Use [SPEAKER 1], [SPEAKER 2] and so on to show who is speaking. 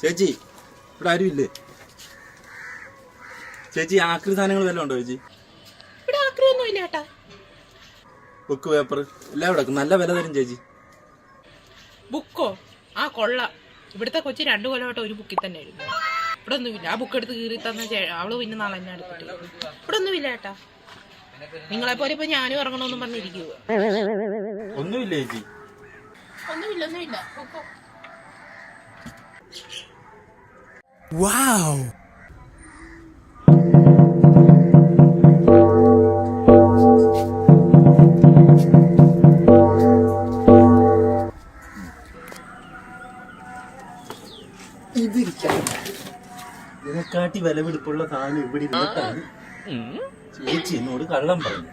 [SPEAKER 1] ചേച്ചി ഇവിടെ ആരും ഇല്ലേ? ചേച്ചി ആക്രി സാധനങ്ങൾ വല്ലതും ഉണ്ടോ ചേച്ചി?
[SPEAKER 2] ഇവിടെ ആക്രിയൊന്നും ഇല്ല ചേട്ടാ.
[SPEAKER 1] ബുക്ക് പേപ്പർ എല്ലാം ഇവിടെ നല്ല വില തരും ചേച്ചി.
[SPEAKER 2] ബുക്കോ? ആ കൊള്ളാം. ഇവിടുത്തെ കൊച്ചി 2 കൊല്ലമായിട്ട് ഒരു ബുക്കിൽ തന്നെ എഴുതുന്നു. ഇവിടെ ഒന്നുമില്ല. ആ ബുക്ക് എടുത്ത് കീറി തന്ന അവള് പിന്നെ നാളെ തന്നെ എടുത്തിട്ട് ഇവിടെ ഒന്നുമില്ല ചേട്ടാ. നിങ്ങളെപ്പോലെ ഇപ്പൊ ഞാനും ഇറങ്ങണമെന്നും പറഞ്ഞിരിക്കുക.
[SPEAKER 1] ഒന്നുമില്ല ചേച്ചി.
[SPEAKER 2] ഒന്നുമില്ല.
[SPEAKER 3] Wow!
[SPEAKER 1] ഇതിനെക്കാട്ടി വിലപിടിപ്പുള്ള സാധനം ഇവിടെ ഇരുന്നിട്ടാണ് ചേച്ചി എന്നോട് കള്ളം പറഞ്ഞു.